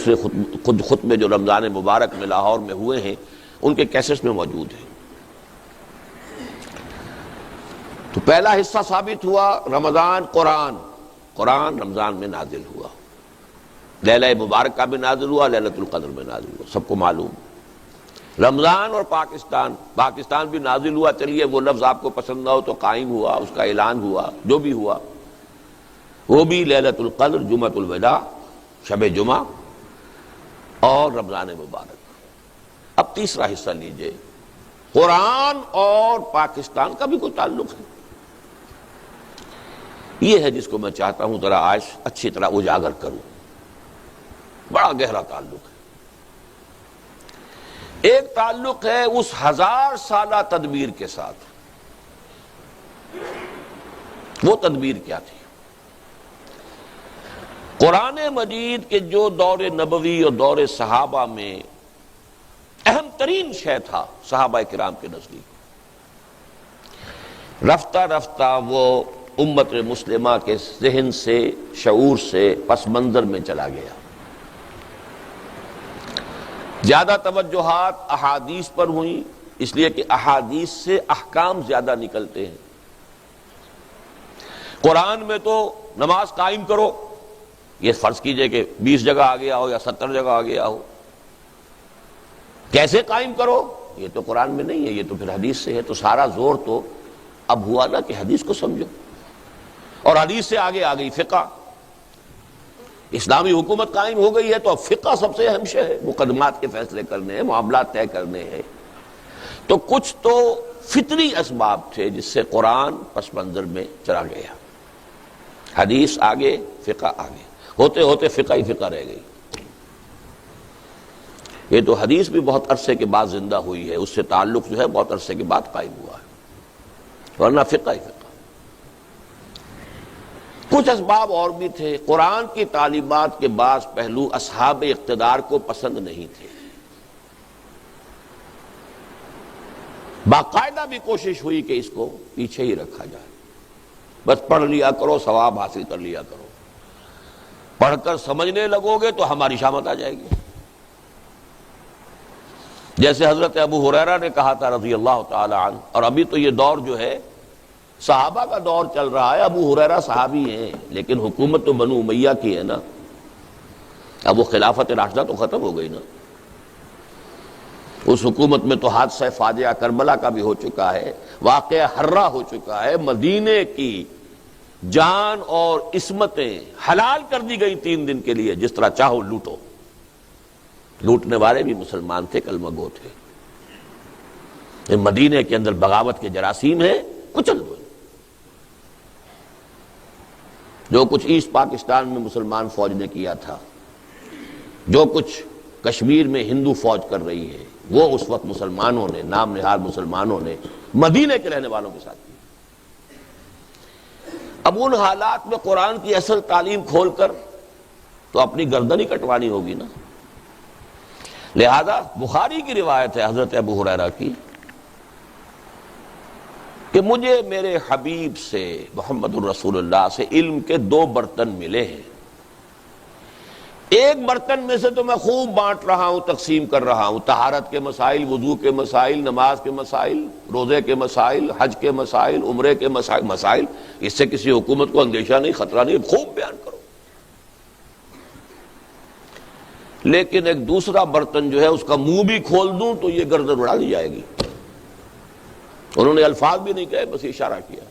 دوسرے خود خطبے جو رمضان مبارک میں لاہور میں ہوئے ہیں ان کے کیسٹس میں موجود ہیں۔ تو پہلا حصہ ثابت ہوا رمضان قرآن رمضان میں نازل ہوا، لیلہ مبارکہ بھی نازل ہوا، لیلۃ القدر میں نازل ہوا، سب کو معلوم۔ رمضان اور پاکستان بھی نازل ہوا، چلیے وہ لفظ آپ کو پسند نہ ہو تو قائم ہوا، اس کا اعلان ہوا، جو بھی ہوا، وہ بھی لیلۃ القدر، جمعۃ الوداع، شب جمعہ اور رمضان مبارک۔ اب تیسرا حصہ لیجئے، قرآن اور پاکستان کا بھی کوئی تعلق ہے؟ یہ ہے جس کو میں چاہتا ہوں ذرا آج اچھی طرح اجاگر کروں۔ بڑا گہرا تعلق ہے۔ ایک تعلق ہے اس 1000 سالہ تدبیر کے ساتھ۔ وہ تدبیر کیا تھی؟ قرآن مجید کے جو دور نبوی اور دور صحابہ میں اہم ترین شے تھا صحابہ کرام کے نزدیک، رفتہ رفتہ وہ امت مسلمہ کے ذہن سے، شعور سے پس منظر میں چلا گیا۔ زیادہ توجہات احادیث پر ہوئیں، اس لیے کہ احادیث سے احکام زیادہ نکلتے ہیں۔ قرآن میں تو نماز قائم کرو، یہ فرض کیجئے کہ 20 جگہ آ گیا ہو یا 70 جگہ آ گیا ہو، کیسے قائم کرو یہ تو قرآن میں نہیں ہے، یہ تو پھر حدیث سے ہے۔ تو سارا زور تو اب ہوا نا کہ حدیث کو سمجھو، اور حدیث سے آگے آ گئی فقہ۔ اسلامی حکومت قائم ہو گئی ہے تو اب فقہ سب سے اہم شے ہے، مقدمات کے فیصلے کرنے ہیں، معاملات طے کرنے ہیں۔ تو کچھ تو فطری اسباب تھے جس سے قرآن پس منظر میں چلا گیا، حدیث آگے، فقہ آگے، ہوتے ہوتے فقہ ہی فقہ رہ گئی۔ یہ تو حدیث بھی بہت عرصے کے بعد زندہ ہوئی ہے، اس سے تعلق جو ہے بہت عرصے کے بعد قائم ہوا ہے، ورنہ فقہ ہی فقہ۔ کچھ اسباب اور بھی تھے۔ قرآن کی تعلیمات کے بعض پہلو اصحاب اقتدار کو پسند نہیں تھے، باقاعدہ بھی کوشش ہوئی کہ اس کو پیچھے ہی رکھا جائے، بس پڑھ لیا کرو، ثواب حاصل کر لیا کرو، پڑھ کر سمجھنے لگو گے تو ہماری شامت آ جائے گی۔ جیسے حضرت ابو ہریرہ نے کہا تھا رضی اللہ تعالی عنہ، اور ابھی تو یہ دور جو ہے صحابہ کا دور چل رہا ہے، ابو ہریرہ صحابی ہیں لیکن حکومت تو بنو امیہ کی ہے نا، اب وہ خلافت راشدہ تو ختم ہو گئی نا، اس حکومت میں تو حادثہ فاجعہ کربلا کا بھی ہو چکا ہے، واقعہ حرہ ہو چکا ہے، مدینے کی جان اور عصمتیں حلال کر دی گئی 3 دن کے لیے، جس طرح چاہو لوٹو۔ لوٹنے والے بھی مسلمان تھے، کلمہ گو تھے۔ مدینے کے اندر بغاوت کے جراثیم ہیں، کچل دو۔ جو کچھ ایسٹ پاکستان میں مسلمان فوج نے کیا تھا، جو کچھ کشمیر میں ہندو فوج کر رہی ہے، وہ اس وقت مسلمانوں نے، نام نہاد مسلمانوں نے مدینے کے رہنے والوں کے ساتھ کیا۔ اب ان حالات میں قرآن کی اصل تعلیم کھول کر تو اپنی گردن ہی کٹوانی ہوگی نا۔ لہذا بخاری کی روایت ہے حضرت ابو ہریرہ کی کہ مجھے میرے حبیب سے، محمد الرسول اللہ سے علم کے 2 برتن ملے ہیں۔ ایک برتن میں سے تو میں خوب بانٹ رہا ہوں، تقسیم کر رہا ہوں، طہارت کے مسائل، وضو کے مسائل، نماز کے مسائل، روزے کے مسائل، حج کے مسائل، عمرے کے مسائل۔ اس سے کسی حکومت کو اندیشہ نہیں، خطرہ نہیں، خوب بیان کرو۔ لیکن ایک دوسرا برتن جو ہے اس کا منہ بھی کھول دوں تو یہ گردن اڑا دی جائے گی۔ انہوں نے الفاظ بھی نہیں کہے، بس اشارہ کیا،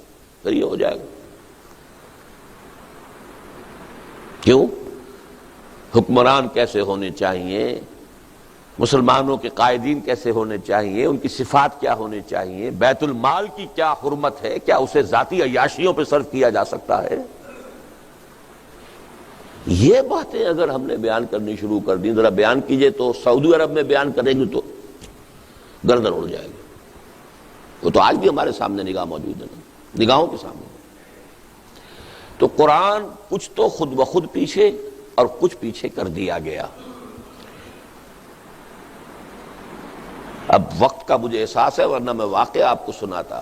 پھر یہ ہو جائے گا۔ کیوں؟ حکمران کیسے ہونے چاہیے، مسلمانوں کے قائدین کیسے ہونے چاہیے، ان کی صفات کیا ہونی چاہیے، بیت المال کی کیا حرمت ہے، کیا اسے ذاتی عیاشیوں پہ صرف کیا جا سکتا ہے۔ یہ باتیں اگر ہم نے بیان کرنی شروع کر دیں، ذرا بیان کیجئے تو سعودی عرب میں بیان کریں گے تو گردن اڑ جائے گی۔ وہ تو آج بھی ہمارے سامنے نگاہ موجود ہے نا، نگاہوں کے سامنے۔ تو قرآن کچھ تو خود بخود پیچھے اور کچھ پیچھے کر دیا گیا۔ اب وقت کا مجھے احساس ہے، ورنہ میں واقعہ آپ کو سناتا۔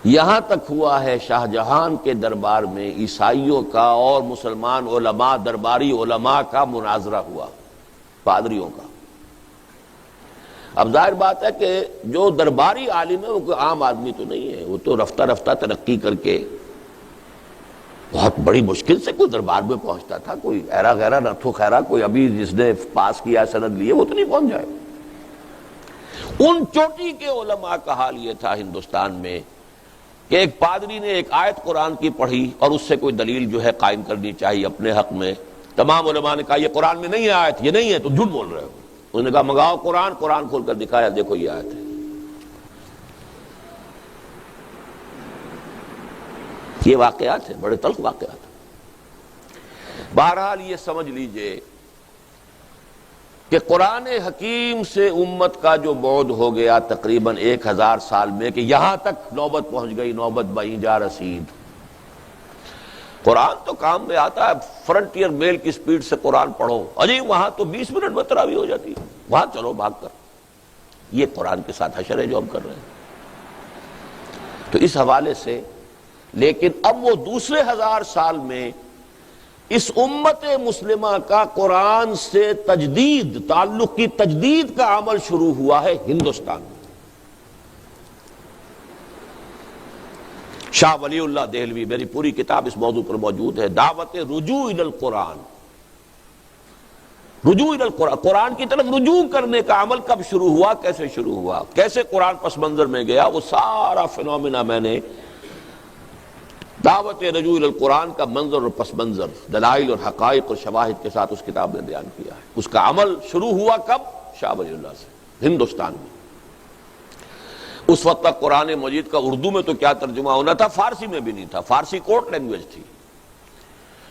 یہاں تک ہوا ہے شاہ جہان کے دربار میں عیسائیوں کا اور مسلمان علماء درباری علماء کا مناظرہ ہوا، پادریوں کا۔ اب ظاہر بات ہے کہ جو درباری عالم ہے وہ کوئی عام آدمی تو نہیں ہے، وہ تو رفتہ رفتہ ترقی کر کے بہت بڑی مشکل سے کوئی دربار میں پہنچتا تھا، کوئی ایرا غیرہ نتھو خیرہ کوئی ابھی جس نے پاس کیا سند لیے وہ تو نہیں پہنچ جائے۔ ان چوٹی کے علماء کا حال یہ تھا ہندوستان میں کہ ایک پادری نے ایک آیت قرآن کی پڑھی اور اس سے کوئی دلیل جو ہے قائم کرنی چاہیے اپنے حق میں۔ تمام علماء نے کہا یہ قرآن میں نہیں ہے آیت، یہ نہیں ہے، تو جھوٹ بول رہے ہو۔ انہوں نے کہا منگاؤ قرآن، قرآن کھول کر دکھایا، دیکھو یہ آیت ہے۔ یہ واقعات ہیں، بڑے تلخ واقعات۔ بہرحال یہ سمجھ لیجئے کہ قرآن حکیم سے امت کا جو بعد ہو گیا تقریباً 1000 سال میں، کہ یہاں تک نوبت پہنچ گئی، نوبت بئیں جا رسید۔ قرآن تو کام میں آتا ہے، فرنٹیئر میل کی سپیڈ سے قرآن پڑھو، اجی وہاں تو 20 منٹ میں تراویح ہو جاتی ہے، وہاں چلو بھاگ کر۔ یہ قرآن کے ساتھ حشر ہے جو ہم کر رہے ہیں۔ تو اس حوالے سے لیکن اب وہ دوسرے 1000 سال میں اس امت مسلمہ کا قرآن سے تجدید، تعلق کی تجدید کا عمل شروع ہوا ہے ہندوستان میں۔ شاہ ولی اللہ دہلوی، میری پوری کتاب اس موضوع پر موجود ہے، دعوت رجوع الی القرآن، رجوع الی القرآن، قرآن کی طرف رجوع کرنے کا عمل کب شروع ہوا، کیسے شروع ہوا، کیسے قرآن پس منظر میں گیا، وہ سارا فنومینا میں نے دعوت رجوع الی القرآن کا منظر اور پس منظر، دلائل اور حقائق اور شواہد کے ساتھ اس کتاب میں بیان کیا ہے۔ اس کا عمل شروع ہوا کب؟ شاہ ولی اللہ سے، ہندوستان میں۔ اس وقت تک قرآن مجید کا اردو میں تو کیا ترجمہ ہونا تھا، فارسی میں بھی نہیں تھا، فارسی کورٹ لینگویج تھی۔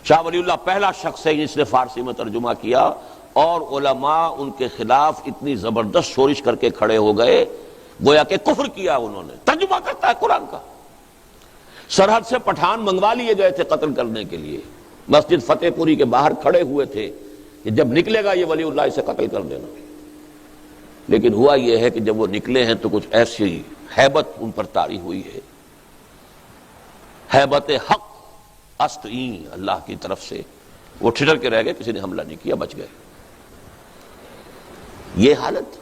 شاہ ولی اللہ پہلا شخص ہے جس نے فارسی میں ترجمہ کیا، اور علماء ان کے خلاف اتنی زبردست شورش کر کے کھڑے ہو گئے، گویا کہ کفر کیا انہوں نے، ترجمہ کرتا ہے قرآن کا۔ سرحد سے پٹھان منگوا لیے گئے تھے قتل کرنے کے لیے، مسجد فتح پوری کے باہر کھڑے ہوئے تھے کہ جب نکلے گا یہ ولی اللہ اسے قتل کر دینا۔ لیکن ہوا یہ ہے کہ جب وہ نکلے ہیں تو کچھ ایسی ہیبت ان پر طاری ہوئی ہے، ہیبت حق استعین اللہ کی طرف سے، وہ ٹھٹر کے رہ گئے، کسی نے حملہ نہیں کیا، بچ گئے۔ یہ حالت،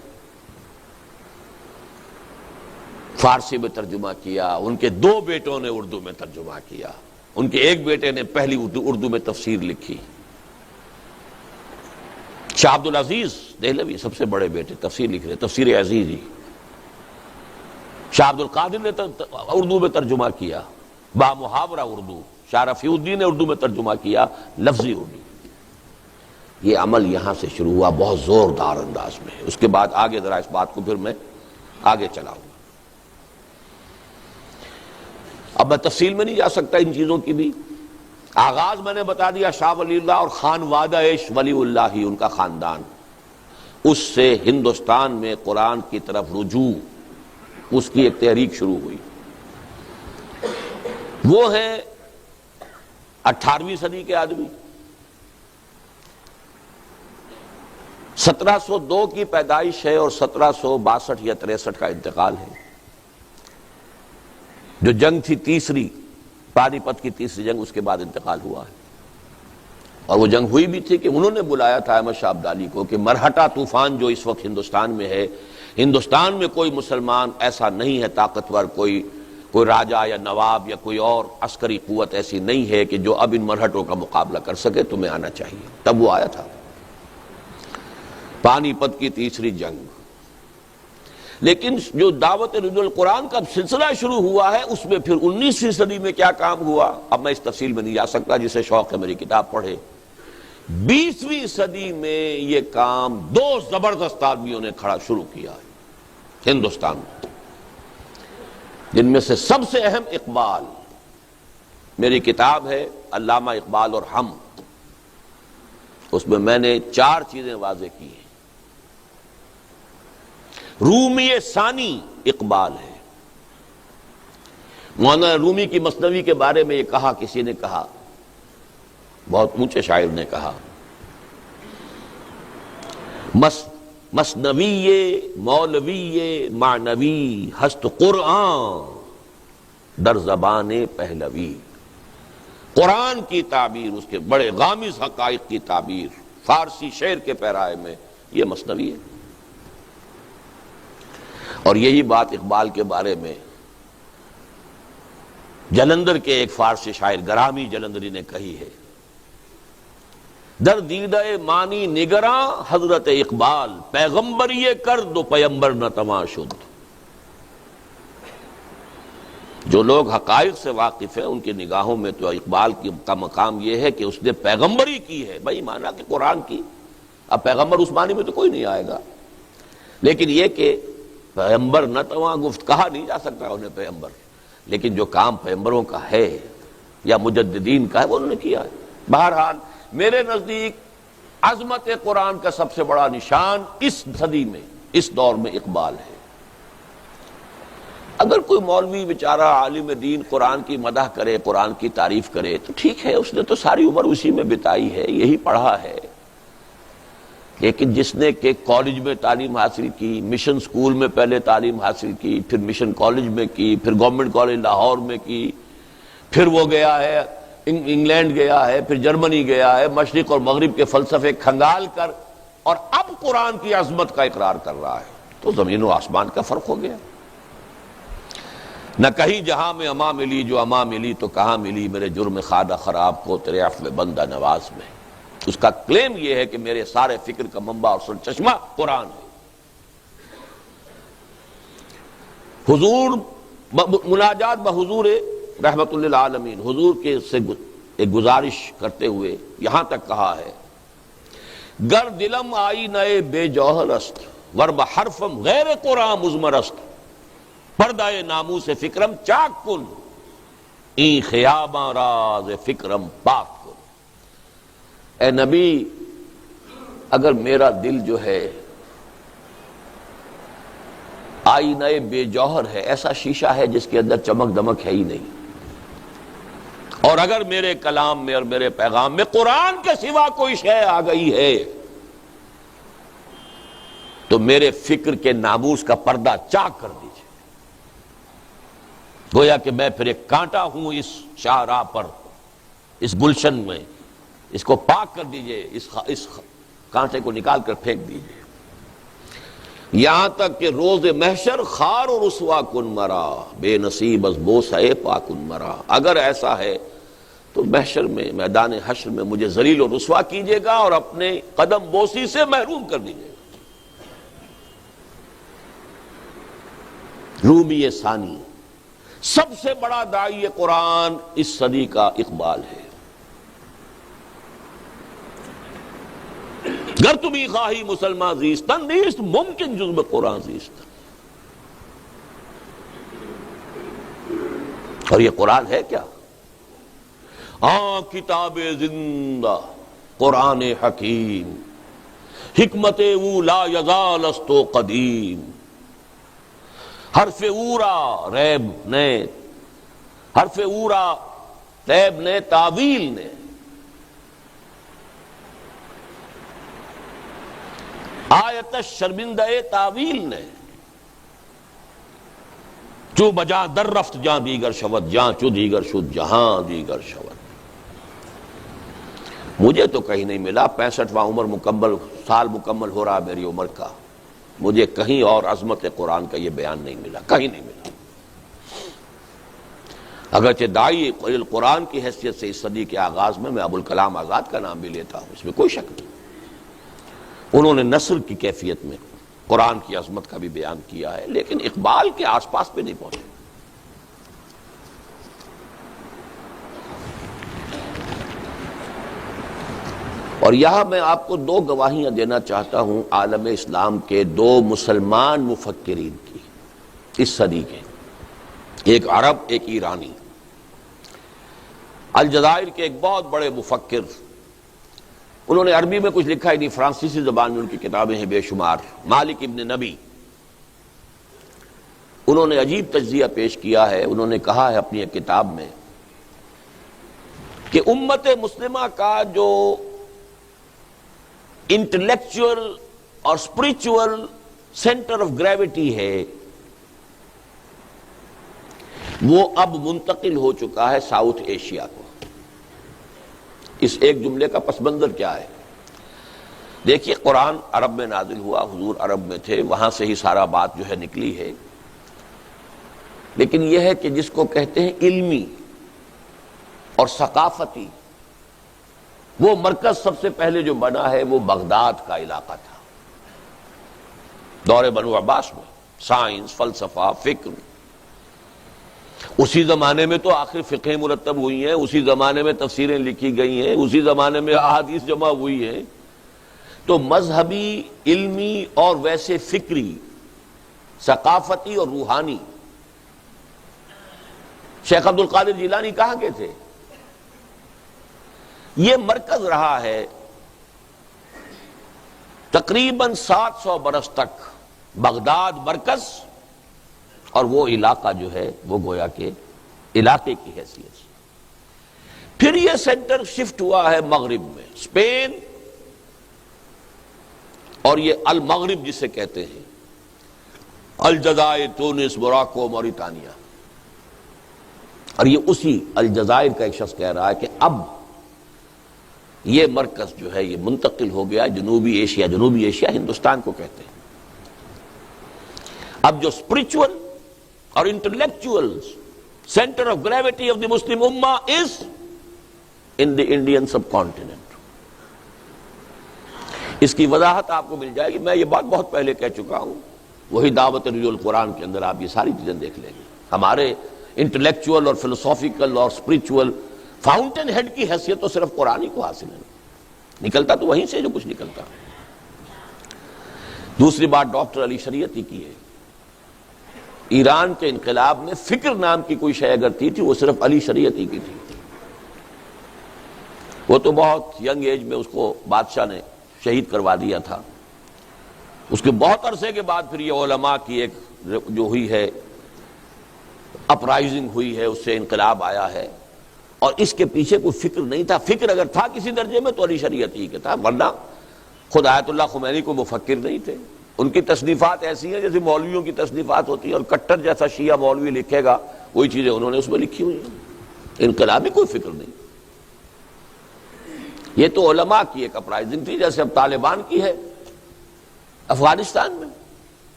فارسی میں ترجمہ کیا، ان کے 2 بیٹوں نے اردو میں ترجمہ کیا، ان کے ایک بیٹے نے پہلی اردو میں تفسیر لکھی، شاہ عبدالعزیز دہلوی سب سے بڑے بیٹے تفسیر لکھ رہے، تفسیر عزیزی۔ شاہ عبدالقادر نے اردو میں ترجمہ کیا، با محاورہ اردو۔ شاہ رفیع الدین نے اردو میں ترجمہ کیا، لفظی اردو۔ یہ عمل یہاں سے شروع ہوا بہت زوردار انداز میں۔ اس کے بعد آگے ذرا اس بات کو پھر میں آگے چلاؤں گا، اب میں تفصیل میں نہیں جا سکتا ان چیزوں کی بھی۔ آغاز میں نے بتا دیا شاہ ولی اللہ اور خان وادعش ولی اللہ ہی، ان کا خاندان، اس سے ہندوستان میں قرآن کی طرف رجوع، اس کی ایک تحریک شروع ہوئی۔ وہ ہیں 18ویں صدی کے آدمی، 1702 کی پیدائش ہے اور 1762 یا 63 کا انتقال ہے۔ جو جنگ تھی تیسری، پانی پت کی تیسری جنگ، اس کے بعد انتقال ہوا ہے۔ اور وہ جنگ ہوئی بھی تھی کہ انہوں نے بلایا تھا احمد شاہ ابدالی کو کہ مرہٹہ طوفان جو اس وقت ہندوستان میں ہے، ہندوستان میں کوئی مسلمان ایسا نہیں ہے طاقتور، کوئی راجہ یا نواب یا کوئی اور عسکری قوت ایسی نہیں ہے کہ جو اب ان مرہٹوں کا مقابلہ کر سکے، تمہیں آنا چاہیے۔ تب وہ آیا تھا، پانی پت کی تیسری جنگ۔ لیکن جو دعوت رجوع القرآن کا سلسلہ شروع ہوا ہے، اس میں پھر 19ویں صدی میں کیا کام ہوا، اب میں اس تفصیل میں نہیں جا سکتا، جسے شوق ہے میری کتاب پڑھے۔ 20ویں صدی میں یہ کام 2 زبردست آدمیوں نے شروع کیا ہے ہندوستان میں، جن میں سے سب سے اہم اقبال۔ میری کتاب ہے علامہ اقبال اور ہم، اس میں میں نے 4 چیزیں واضح کی ہیں۔ رومی ثانی اقبال ہے۔ مولانا رومی کی مثنوی کے بارے میں یہ کہا، کسی نے کہا، بہت اونچے شاعر نے کہا، مثنوی مولوی معنوی ہست قرآن، در زبان پہلوی، قرآن کی تعبیر، اس کے بڑے غامض حقائق کی تعبیر فارسی شعر کے پیرائے میں یہ مثنوی ہے۔ اور یہی بات اقبال کے بارے میں جلندر کے ایک فارسی شاعر گرامی جلندری نے کہی ہے، در دیدہ مانی نگراں حضرت اقبال، پیغمبری کرد و پیمبر نہ تواں شد۔ جو لوگ حقائق سے واقف ہیں ان کی نگاہوں میں تو اقبال کا مقام یہ ہے کہ اس نے پیغمبری کی ہے، بھائی مانا کہ قرآن کی، اب پیغمبر اس معنی میں تو کوئی نہیں آئے گا، لیکن یہ کہ پیغمبر نہ تواں گفت، کہا نہیں جا سکتا انہیں پیغمبر، لیکن جو کام پیغمبروں کا ہے یا مجددین کا ہے وہ انہوں نے کیا ہے۔ بہرحال میرے نزدیک عظمت قرآن کا سب سے بڑا نشان اس صدی میں، اس دور میں اقبال ہے۔ اگر کوئی مولوی بیچارہ عالم دین قرآن کی مدح کرے، قرآن کی تعریف کرے تو ٹھیک ہے، اس نے تو ساری عمر اسی میں بتائی ہے، یہی پڑھا ہے، لیکن جس نے کہ کالج میں تعلیم حاصل کی، مشن سکول میں پہلے تعلیم حاصل کی، پھر مشن کالج میں کی، پھر گورنمنٹ کالج لاہور میں کی، پھر وہ گیا ہے انگلینڈ گیا ہے، پھر جرمنی گیا ہے، مشرق اور مغرب کے فلسفے کھنگال کر، اور اب قرآن کی عظمت کا اقرار کر رہا ہے، تو زمین و آسمان کا فرق ہو گیا۔ نہ کہیں جہاں میں اما ملی جو اما ملی تو کہاں ملی میرے جرم خادہ خراب کو تیرے عفو بندہ نواز میں۔ اس کا کلیم یہ ہے کہ میرے سارے فکر کا منبع اور سرچشمہ قرآن ہے۔ حضور مناجات بحضور رحمت للعالمین، حضور کے سے ایک گزارش کرتے ہوئے یہاں تک کہا ہے، گر دلم آئی نئے بے جوہر است ور بحرفم غیر قرآن مزمر است، پردہ ناموس فکرم چاک کن این خیاباں راز فکرم پاک کن۔ اے نبی، اگر میرا دل جو ہے آئینہ بے جوہر ہے، ایسا شیشہ ہے جس کے اندر چمک دمک ہے ہی نہیں، اور اگر میرے کلام میں اور میرے پیغام میں قرآن کے سوا کوئی شے آ گئی ہے تو میرے فکر کے ناموس کا پردہ چاک کر دیجیے، گویا کہ میں پھر ایک کانٹا ہوں اس شاہراہ پر، اس گلشن میں، اس کو پاک کر دیجئے، اس کانٹے کو نکال کر پھینک دیجئے، یہاں تک کہ روز محشر خار و رسوا کن مرا بے نصیب از بوسہ پا کن مرا۔ اگر ایسا ہے تو محشر میں، میدان حشر میں مجھے ذلیل و رسوا کیجئے گا اور اپنے قدم بوسی سے محروم کر دیجئے گا۔ رومی ثانی، سب سے بڑا داعی قرآن اس صدی کا اقبال ہے۔ گر تمہیں خواہی مسلمان زیستن نیست ممکن جز قرآن زیستن۔ اور یہ قرآن ہے کیا؟ کتاب زندہ قرآن حکیم، حکمت او لا یزال است و قدیم، حرف اورا ریب نے، حرف اورا ریب نے، تاویل نے، آیت شرمندہ تاویل نے، چو بجاں در رفت جاں دیگر شود، جاں چو دیگر شد جہاں دیگر شود۔ مجھے تو کہیں نہیں ملا، 65واں عمر مکمل، سال مکمل ہو رہا میری عمر کا، مجھے کہیں اور عظمت قرآن کا یہ بیان نہیں ملا، کہیں نہیں ملا۔ اگرچہ داعی قرآن کی حیثیت سے اس صدی کے آغاز میں ابوالکلام آزاد کا نام بھی لیتا ہوں، اس میں کوئی شک نہیں، انہوں نے نثر کی کیفیت میں قرآن کی عظمت کا بھی بیان کیا ہے، لیکن اقبال کے آس پاس پہ نہیں پہنچے۔ اور یہاں میں آپ کو دو گواہیاں دینا چاہتا ہوں عالم اسلام کے دو مسلمان مفکرین کی اس صدی کے، ایک عرب ایک ایرانی۔ الجزائر کے ایک بہت بڑے مفکر، انہوں نے عربی میں کچھ لکھا ہی نہیں، فرانسیسی زبان میں ان کی کتابیں ہیں بے شمار، مالک ابن نبی۔ انہوں نے عجیب تجزیہ پیش کیا ہے، انہوں نے کہا ہے اپنی ایک کتاب میں کہ امت مسلمہ کا جو انٹلیکچول اور اسپرچول سینٹر آف گریوٹی ہے وہ اب منتقل ہو چکا ہے ساؤتھ ایشیا کو۔ اس ایک جملے کا پس منظر کیا ہے؟ دیکھیے قرآن عرب میں نازل ہوا، حضور عرب میں تھے، وہاں سے ہی سارا بات جو ہے نکلی ہے، لیکن یہ ہے کہ جس کو کہتے ہیں علمی اور ثقافتی، وہ مرکز سب سے پہلے جو بنا ہے وہ بغداد کا علاقہ تھا دور بنو عباس میں۔ سائنس، فلسفہ، فکر، اسی زمانے میں تو آخر فقہ مرتب ہوئی ہیں، اسی زمانے میں تفسیریں لکھی گئی ہیں، اسی زمانے میں احادیث جمع ہوئی ہیں، تو مذہبی، علمی اور ویسے فکری، ثقافتی اور روحانی شیخ عبد القادر جیلانی کہاں کے تھے؟ یہ مرکز رہا ہے تقریباً 700 برس تک، بغداد مرکز، اور وہ علاقہ جو ہے وہ گویا کہ علاقے کی حیثیت سے۔ پھر یہ سینٹر شفٹ ہوا ہے مغرب میں، اسپین اور یہ المغرب جسے کہتے ہیں، الجزائر، تونس، موراکو، موریتانیہ، اور یہ اسی الجزائر کا ایک شخص کہہ رہا ہے کہ اب یہ مرکز جو ہے یہ منتقل ہو گیا جنوبی ایشیا۔ جنوبی ایشیا ہندوستان کو کہتے ہیں۔ اب جو اسپرچول اور intellectual centre of gravity of the Muslim ummah is in the Indian sub continent. اس کی وضاحت آپ کو مل جائے گی، میں یہ بات بہت پہلے کہہ چکا ہوں، وہی دعوت رجوع القرآن کے اندر آپ یہ ساری چیزیں دیکھ لیں گے۔ ہمارے انٹلیکچوئل اور فلسافیکل اور اسپرچول فاؤنٹین ہیڈ کی حیثیت تو صرف قرآن ہی کو حاصل ہے، نکلتا تو وہیں سے جو کچھ نکلتا۔ دوسری بات ڈاکٹر علی شریعتی کی ہے، ایران کے انقلاب میں فکر نام کی کوئی شے اگر تھی وہ صرف علی شریعتی کی تھی۔ وہ تو بہت ینگ ایج میں اس کو بادشاہ نے شہید کروا دیا تھا۔ اس کے بہت عرصے کے بعد پھر یہ علماء کی ایک جو ہوئی ہے اپرائزنگ ہوئی ہے، اس سے انقلاب آیا ہے، اور اس کے پیچھے کوئی فکر نہیں تھا۔ فکر اگر تھا کسی درجے میں تو علی شریعتی کے تھا، ورنہ خود آیت اللہ خمینی کو مفکر نہیں تھے۔ ان کی تصنیفات ایسی ہیں جیسے مولویوں کی تصنیفات ہوتی ہیں، اور کٹر جیسا شیعہ مولوی لکھے گا وہی چیزیں انہوں نے اس میں لکھی ہوئی ہیں۔ انقلابی کوئی فکر نہیں، یہ تو علماء کی ایک اپرائزنگ تھی، جیسے اب طالبان کی ہے افغانستان میں۔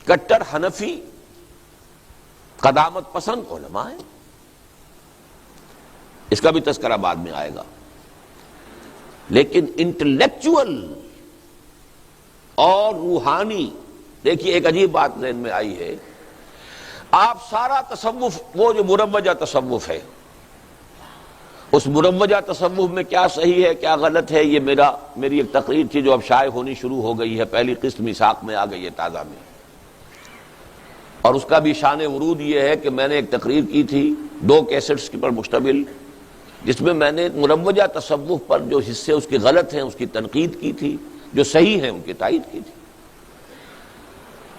کٹر حنفی قدامت پسند علماء ہیں، اس کا بھی تذکرہ بعد میں آئے گا، لیکن انٹلیکچوئل اور روحانی، دیکھیے ایک عجیب بات ذہن میں آئی ہے، آپ سارا تصوف، وہ جو مروجہ تصوف ہے، اس مروجہ تصوف میں کیا صحیح ہے کیا غلط ہے، یہ میری ایک تقریر تھی جو اب شائع ہونی شروع ہو گئی ہے، پہلی قسط میثاق میں آ گئی ہے تازہ میں، اور اس کا بھی شان ورود یہ ہے کہ میں نے ایک تقریر کی تھی 2 کیسٹس پر مشتمل، جس میں میں نے مروجہ تصوف پر جو حصے اس کے غلط ہیں اس کی تنقید کی تھی، جو صحیح ہیں ان کی تائید کی تھی۔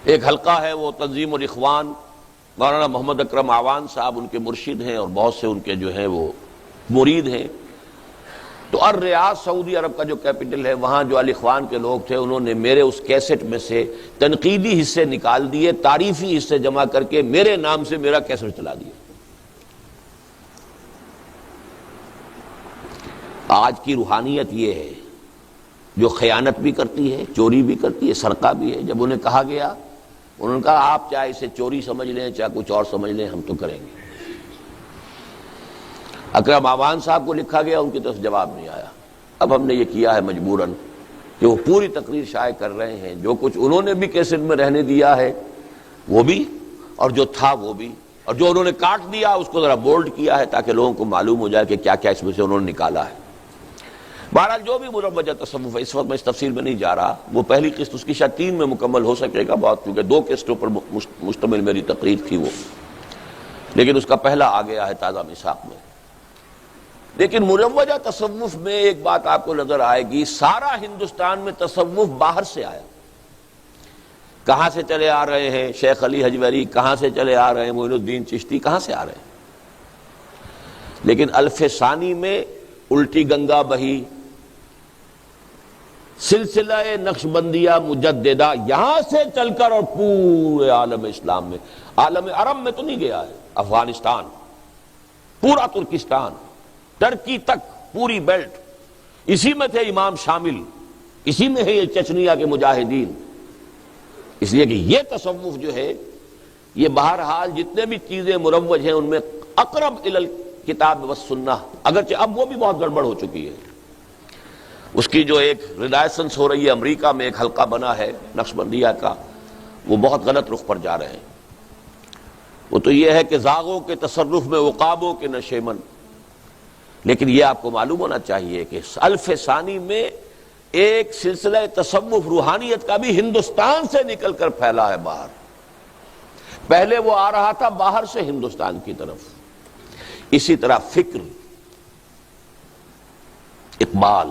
ایک حلقہ ہے وہ تنظیم الاخوان، مولانا محمد اکرم اعوان صاحب ان کے مرشد ہیں اور بہت سے ان کے جو ہیں وہ مرید ہیں، تو الریاض سعودی عرب کا جو کیپٹل ہے وہاں جو الاخوان کے لوگ تھے انہوں نے میرے اس کیسٹ میں سے تنقیدی حصے نکال دیے، تعریفی حصے جمع کر کے میرے نام سے میرا کیسٹ چلا دیا۔ آج کی روحانیت یہ ہے جو خیانت بھی کرتی ہے، چوری بھی کرتی ہے، سرقہ بھی ہے۔ جب انہیں کہا گیا، انہوں نے کہا آپ چاہے اسے چوری سمجھ لیں چاہے کچھ اور سمجھ لیں، ہم تو کریں گے۔ اکرم اعوان صاحب کو لکھا گیا، ان کی طرف جواب نہیں آیا۔ اب ہم نے یہ کیا ہے مجبوراً کہ وہ پوری تقریر شائع کر رہے ہیں، جو کچھ انہوں نے بھی کیسٹ میں رہنے دیا ہے وہ بھی، اور جو تھا وہ بھی، اور جو انہوں نے کاٹ دیا اس کو ذرا بولڈ کیا ہے تاکہ لوگوں کو معلوم ہو جائے کہ کیا کیا اس میں سے انہوں نے نکالا ہے۔ بہرحال جو بھی مروجہ تصوف ہے، اس وقت میں اس تفصیل میں نہیں جا رہا، وہ پہلی قسط اس کی شاید 3 میں مکمل ہو سکے گا بہت، کیونکہ 2 قسطوں پر مشتمل میری تقریر تھی وہ، لیکن اس کا پہلا آ گیا ہے تازہ میثاق میں۔ لیکن مروجہ تصوف میں ایک بات آپ کو نظر آئے گی، سارا ہندوستان میں تصوف باہر سے آیا۔ کہاں سے چلے آ رہے ہیں؟ شیخ علی حجویری، کہاں سے چلے آ رہے ہیں؟ معین الدین چشتی، کہاں سے آ رہے ہیں؟ لیکن الف ثانی میں الٹی گنگا بہی، سلسلہ نقشبندیہ مجددہ یہاں سے چل کر اور پورے عالم اسلام میں، عالم عرب میں تو نہیں گیا ہے، افغانستان، پورا ترکستان، ترکی تک پوری بیلٹ، اسی میں تھے امام شامل، اسی میں ہے یہ چچنیا کے مجاہدین. اس لیے کہ یہ تصوف جو ہے یہ بہرحال جتنے بھی چیزیں مروج ہیں ان میں اقرب الی الکتاب والسنہ، اگرچہ اب وہ بھی بہت گڑبڑ ہو چکی ہے. اس کی جو ایک ریلائسنس ہو رہی ہے امریکہ میں، ایک حلقہ بنا ہے نقشبندیہ کا، وہ بہت غلط رخ پر جا رہے ہیں. وہ تو یہ ہے کہ زاغوں کے تصرف میں عقابوں کے نشے من. لیکن یہ آپ کو معلوم ہونا چاہیے کہ الف ثانی میں ایک سلسلہ تصوف روحانیت کا بھی ہندوستان سے نکل کر پھیلا ہے باہر. پہلے وہ آ رہا تھا باہر سے ہندوستان کی طرف. اسی طرح فکر، اقبال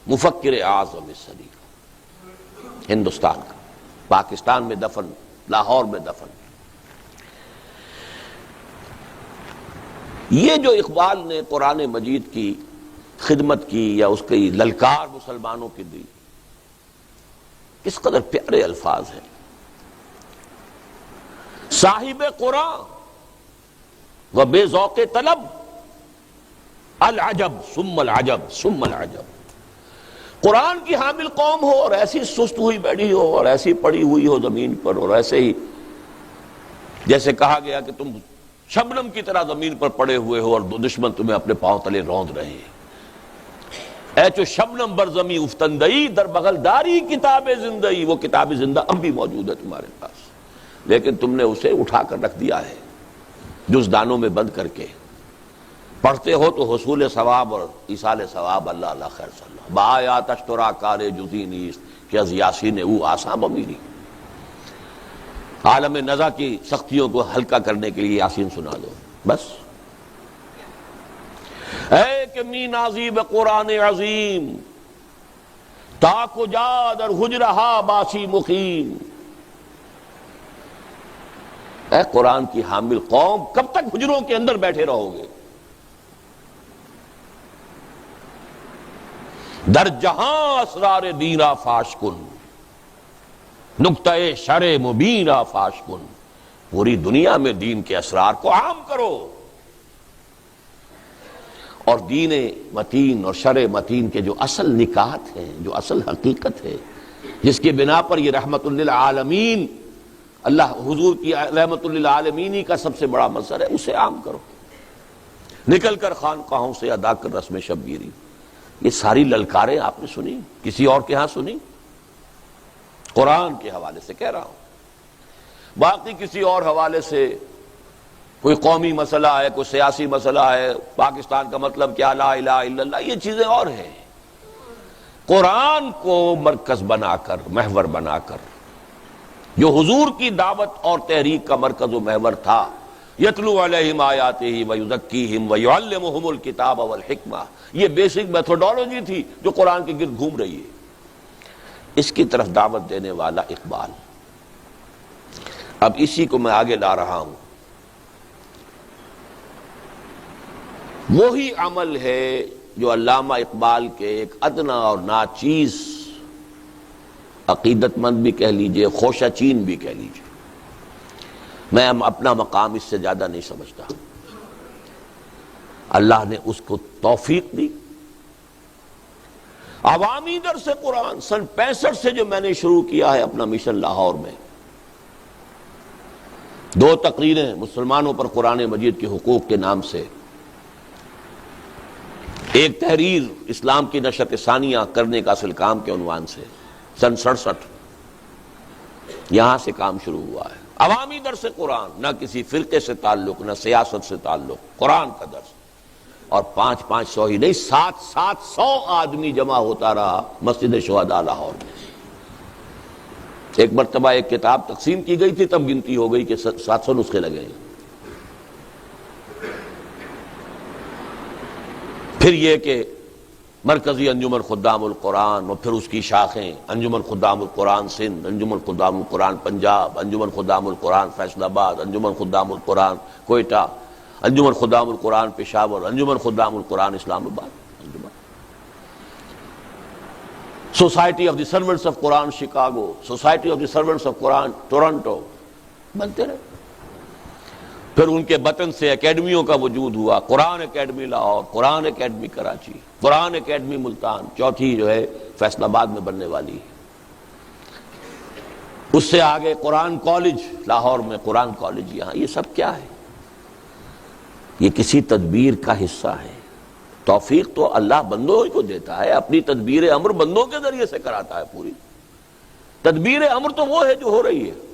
مفکر اعظم صدی کا، ہندوستان کا، پاکستان میں دفن، لاہور میں دفن. یہ جو اقبال نے قرآن مجید کی خدمت کی یا اس کی للکار مسلمانوں کی دی، کس قدر پیارے الفاظ ہیں. صاحب قرآن و بے ذوق طلب، العجب ثم العجب ثم العجب. قرآن کی حامل قوم ہو اور ایسی سست ہوئی بیٹھی ہو اور ایسی پڑی ہوئی ہو زمین پر، اور ایسے ہی جیسے کہا گیا کہ تم شبنم کی طرح زمین پر پڑے ہوئے ہو اور دشمن تمہیں اپنے پاؤں تلے روند رہے ہیں. اے چو شبنم بر زمیں افتندئی، در بغل داری کتاب زندئی. وہ کتاب زندہ اب بھی موجود ہے تمہارے پاس، لیکن تم نے اسے اٹھا کر رکھ دیا ہے جزدانوں میں بند کر کے. پڑھتے ہو تو حصول ثواب اور ایصال ثواب اللہ اللہ خیر صلی اللہ بآیات اشترا کار جزی نیست کہ از یاسین او آساں بمیری. عالم نزا کی سختیوں کو ہلکا کرنے کے لیے یاسین سنا دو بس. اے کہ می نازیب قرآن عظیم، تاک و جا در حجرہا باسی مقیم. اے قرآن کی حامل قوم، کب تک حجروں کے اندر بیٹھے رہو گے؟ در جہاں اسرار دیرا فاش کن، نقطۂ شرع مبینہ فاش کن. پوری دنیا میں دین کے اسرار کو عام کرو، اور دین متین اور شرع متین کے جو اصل نکات ہیں، جو اصل حقیقت ہے، جس کی بنا پر یہ رحمت للعالمین، اللہ حضور کی رحمت للعالمینی کا سب سے بڑا مظہر ہے، اسے عام کرو. نکل کر خانقاہوں سے ادا کر رسم شبگیری. یہ ساری للکاریں آپ نے سنی، کسی اور کے ہاں سنی؟ قرآن کے حوالے سے کہہ رہا ہوں. باقی کسی اور حوالے سے کوئی قومی مسئلہ ہے، کوئی سیاسی مسئلہ ہے، پاکستان کا مطلب کیا، لا الہ الا اللہ، یہ چیزیں اور ہیں. قرآن کو مرکز بنا کر، محور بنا کر، جو حضور کی دعوت اور تحریک کا مرکز و محور تھا، یتلو علیہم آیاتہ ویزکیہم ویعلمہم الکتاب والحکمہ، یہ بیسک میتھوڈالوجی تھی جو قرآن کے گرد گھوم رہی ہے. اس کی طرف دعوت دینے والا اقبال. اب اسی کو میں آگے لا رہا ہوں. وہی عمل ہے جو علامہ اقبال کے ایک ادنا اور ناچیز عقیدت مند بھی کہہ لیجئے، خوشہ چین بھی کہہ لیجئے، میں اپنا مقام اس سے زیادہ نہیں سمجھتا. اللہ نے اس کو توفیق دی. عوامی درس قرآن سن 65 سے جو میں نے شروع کیا ہے اپنا مشن لاہور میں، 2 تقریریں مسلمانوں پر قرآن مجید کے حقوق کے نام سے، ایک تحریر اسلام کی نشرت ثانیہ کرنے کا اصل کام کے عنوان سے، سن 67 یہاں سے کام شروع ہوا ہے. عوامی درس قرآن، نہ کسی فرقے سے تعلق، نہ سیاست سے تعلق، قرآن کا درس. اور 500 ہی نہیں، 700 آدمی جمع ہوتا رہا مسجد شہداء لاہور میں. ایک مرتبہ ایک کتاب تقسیم کی گئی تھی، تب گنتی ہو گئی کہ 700 نسخے لگے ہیں. پھر یہ کہ مرکزی انجمن خدام القرآن اور پھر اس کی شاخیں، انجمن خدام القرآن سندھ، انجمن خدام القرآن پنجاب، انجمن خدام القرآن فیصل آباد، انجمن خدام القرآن کوئٹہ، انجمن خدام القرآن پشاور، انجمن خدام القرآن اسلام آباد، society of the servants of Quran Chicago, society of the servants of Quran Toronto, بنتے رہے. پھر ان کے بطن سے اکیڈمیوں کا وجود ہوا، قرآن اکیڈمی لاہور، قرآن اکیڈمی کراچی، قرآن اکیڈمی ملتان، چوتھی جو ہے فیصل آباد میں بننے والی ہے۔ اس سے آگے قرآن کالج لاہور میں، قرآن کالج یہاں۔ یہ سب کیا ہے؟ یہ کسی تدبیر کا حصہ ہے۔ توفیق تو اللہ بندوں کو دیتا ہے، اپنی تدبیر امر بندوں کے ذریعے سے کراتا ہے پوری۔ تدبیر امر تو وہ ہے جو ہو رہی ہے۔